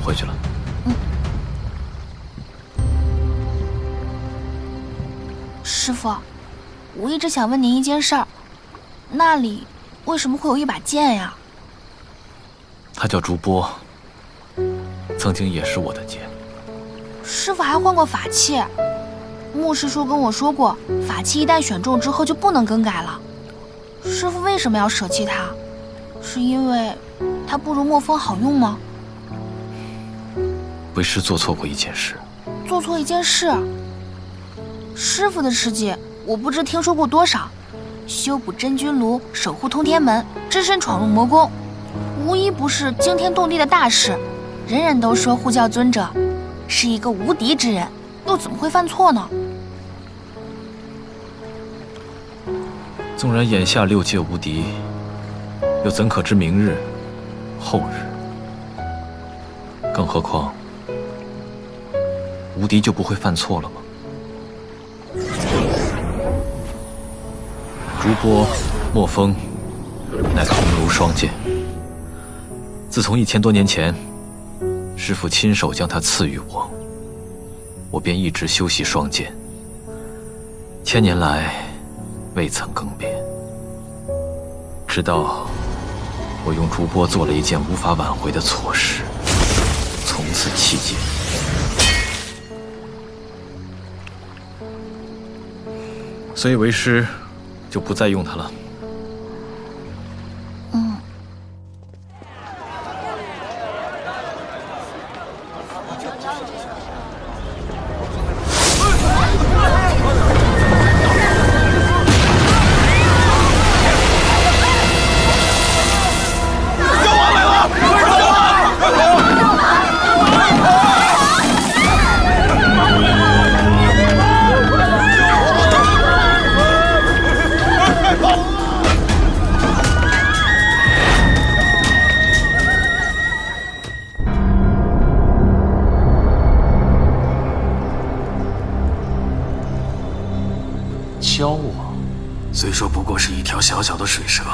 回去了。师傅，我一直想问您一件事儿，那里为什么会有一把剑呀？它叫竹波，曾经也是我的剑。师傅还换过法器，牧师叔跟我说过，法器一旦选中之后就不能更改了。师傅为什么要舍弃它？是因为它不如墨风好用吗？为师做错过一件事。做错一件事？师傅的事迹我不知听说过多少，修补真君炉，守护通天门，只身闯入魔宫，无一不是惊天动地的大事。人人都说护教尊者是一个无敌之人，又怎么会犯错呢？纵然眼下六界无敌，又怎可知明日、后日？更何况，无敌就不会犯错了吗？竹波、墨风，乃同炉双剑。自从1000多年前，师父亲手将它赐予我，我便一直修习双剑，1000年来未曾更变。直到我用竹波做了一件无法挽回的错事，从此弃剑。所以为师就不再用它了。教我，虽说不过是一条小小的水蛇，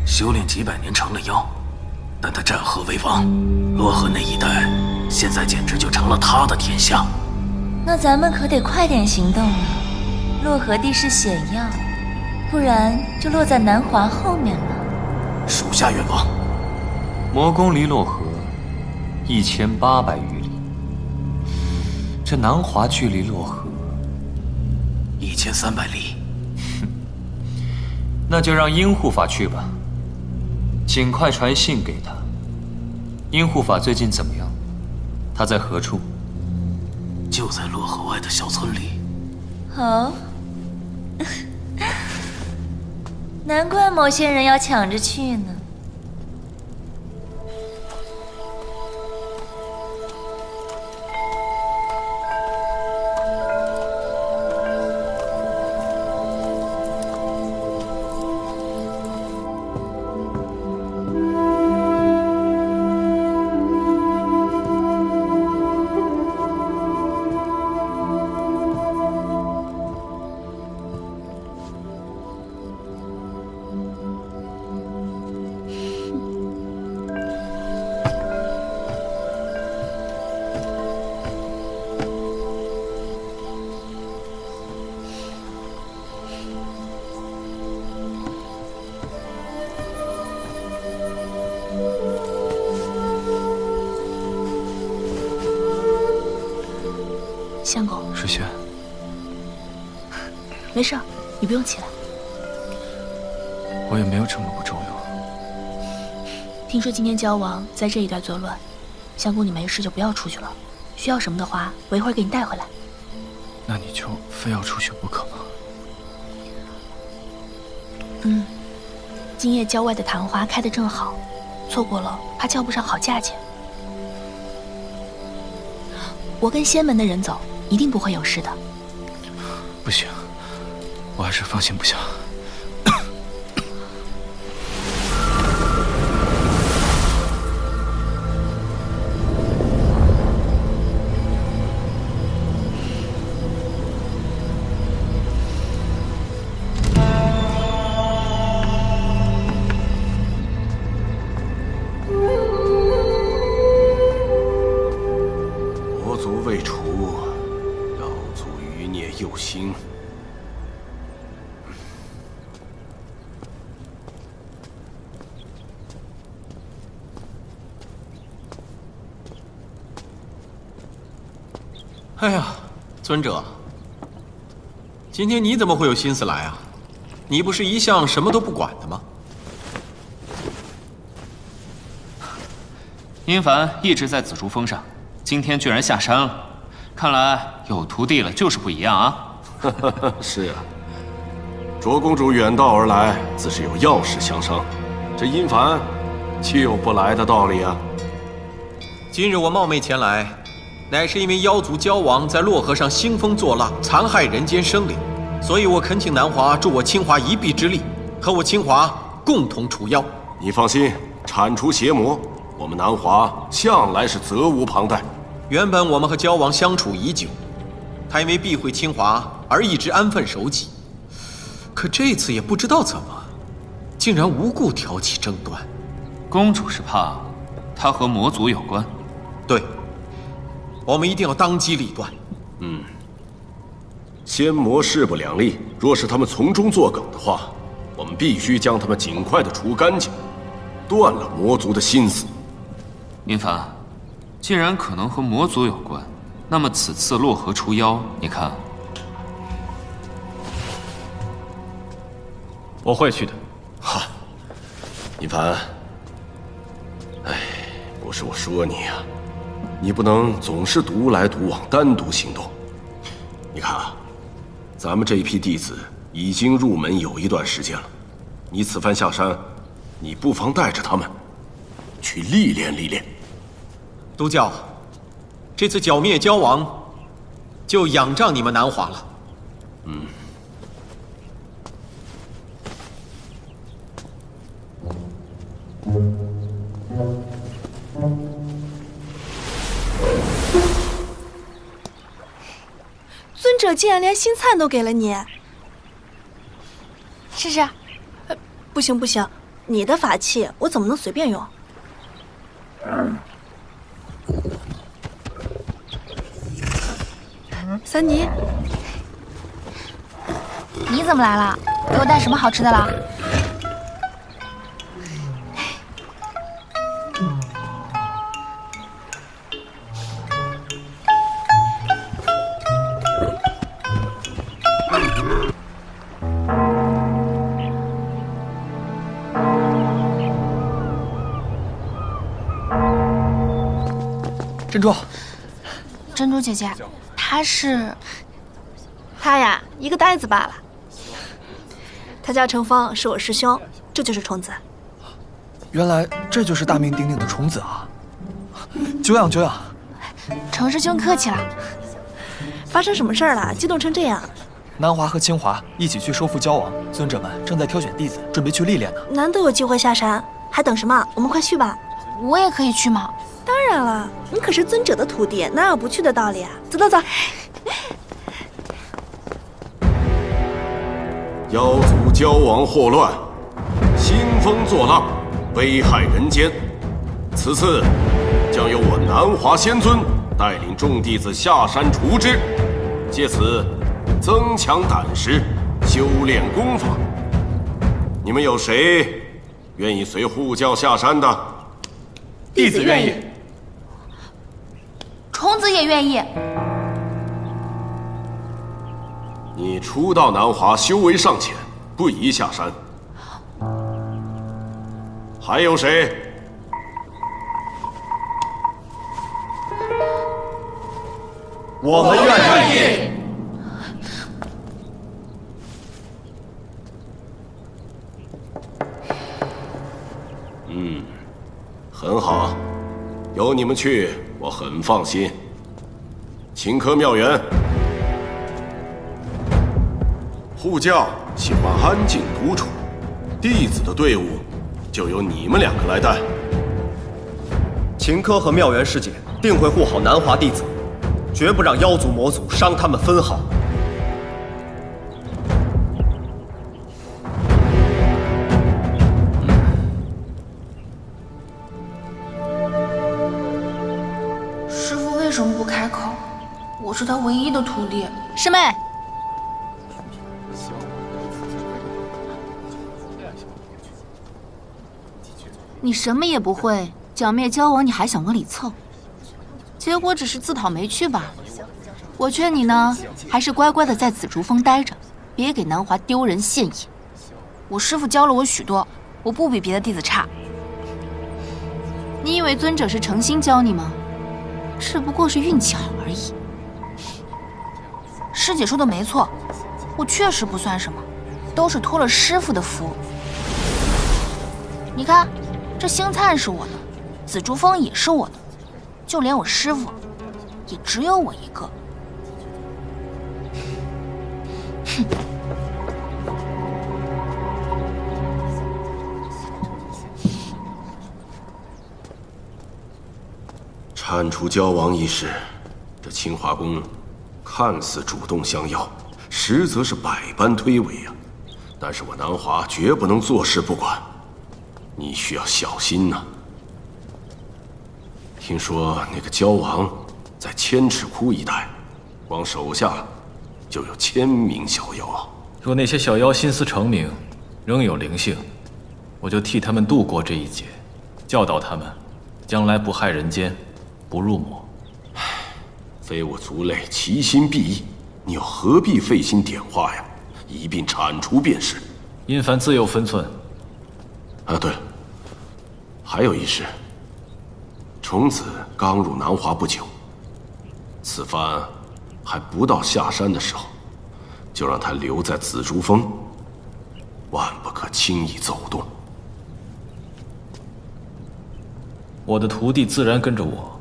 修炼几百年成了妖，但他占河为王，洛河那一带现在简直就成了他的天下。那咱们可得快点行动了，洛河地势险要，不然就落在南华后面了。属下愿望。魔宫离洛河1800余里，这南华距离洛河1300里。那就让阴护法去吧，尽快传信给他。阴护法最近怎么样？他在何处？就在洛河外的小村里。哦，难怪某些人要抢着去呢。相公，诗轩，没事，你不用起来。我也没有这么不重要。听说今天交王在这一带作乱，相公你没事就不要出去了。需要什么的话，我一会儿给你带回来。那你就非要出去不可吗？今夜郊外的昙花开得正好，错过了怕叫不上好价钱。我跟仙门的人走，一定不会有事的。不行，我还是放心不下。行。哎呀，尊者，今天你怎么会有心思来啊？你不是一向什么都不管的吗？殷凡一直在紫竹峰上，今天居然下山了，看来有徒弟了就是不一样啊。是啊，卓公主远道而来，自是有要事相商。这殷凡岂有不来的道理啊？今日我冒昧前来，乃是因为妖族蛟王在洛河上兴风作浪，残害人间生灵，所以我恳请南华助我清华一臂之力，和我清华共同除妖。你放心，铲除邪魔，我们南华向来是责无旁贷。原本我们和蛟王相处已久，他因为避讳清华而一直安分守己，可这次也不知道怎么，竟然无故挑起争端。公主是怕他和魔族有关？对，我们一定要当机立断。仙魔势不两立，若是他们从中作梗的话，我们必须将他们尽快的除干净，断了魔族的心思。殷凡，既然可能和魔族有关，那么此次洛河除妖，你看？我会去的。哈，殷凡，哎，不是我说你呀，你不能总是独来独往，单独行动。你看啊，咱们这一批弟子已经入门有一段时间了，你此番下山，你不妨带着他们去历练历练。督教，这次剿灭蛟王，就仰仗你们南华了。尊者竟然连新菜都给了你，试试。不行不行，你的法器我怎么能随便用？三妮，你怎么来了？给我带什么好吃的了？珍珠，珍珠姐姐，她是……他呀，一个呆子罢了。他叫程风，是我师兄，这就是虫子。原来这就是大名鼎鼎的虫子啊！久仰久仰。程师兄客气了。发生什么事儿了？激动成这样？南华和清华一起去收复蛟王，尊者们正在挑选弟子，准备去历练呢。难得有机会下山，还等什么？我们快去吧。我也可以去吗？当然了，你可是尊者的徒弟，哪有不去的道理啊？走走走。妖族蛟王祸乱，兴风作浪，危害人间。此次将由我南华仙尊带领众弟子下山除之，借此增强胆识，修炼功法。你们有谁愿意随护教下山的？弟子愿意。虫子也愿意。你初到南华，修为尚浅，不宜下山。还有谁？我们愿意。很好，有你们去，我很放心。秦科妙缘，护教喜欢安静独处，弟子的队伍就由你们两个来带。秦科和妙缘师姐定会护好南华弟子，绝不让妖族魔族伤他们分毫。师父为什么不开口？我是他唯一的徒弟。师妹，你什么也不会，剿灭交王你还想往里凑，结果只是自讨没趣罢了。我劝你呢，还是乖乖的在紫竹峰待着，别给南华丢人现眼。我师父教了我许多，我不比别的弟子差。你以为尊者是诚心教你吗？只不过是运气好而已。师姐说的没错，我确实不算什么，都是托了师父的福。你看，这星灿是我的，紫竹峰也是我的，就连我师父，也只有我一个。哼！铲除交王一事，这清华宫看似主动相邀，实则是百般推诿啊。但是我南华绝不能坐视不管，你需要小心呐。听说那个交王在千尺窟一带，光手下就有1000名小妖啊。若那些小妖心思澄明，仍有灵性，我就替他们度过这一劫，教导他们，将来不害人间，不入魔。非我族类，其心必异，你又何必费心点化呀？一并铲除便是。殷凡自有分寸。啊，对了，还有一事，虫子刚入南华不久，此番还不到下山的时候，就让他留在紫竹峰，万不可轻易走动。我的徒弟自然跟着我，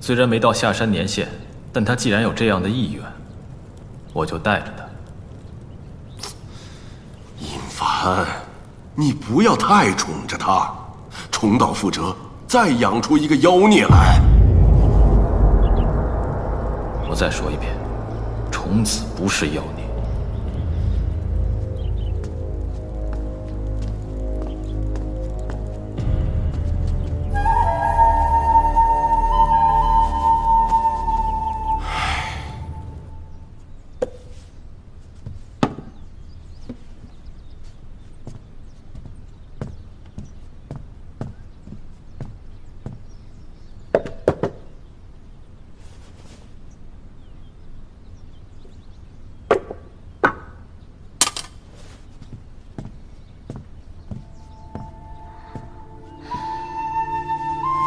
虽然没到下山年限，但他既然有这样的意愿，我就带着他。殷凡，你不要太宠着他，重蹈覆辙，再养出一个妖孽来。我再说一遍，虫子不是妖孽。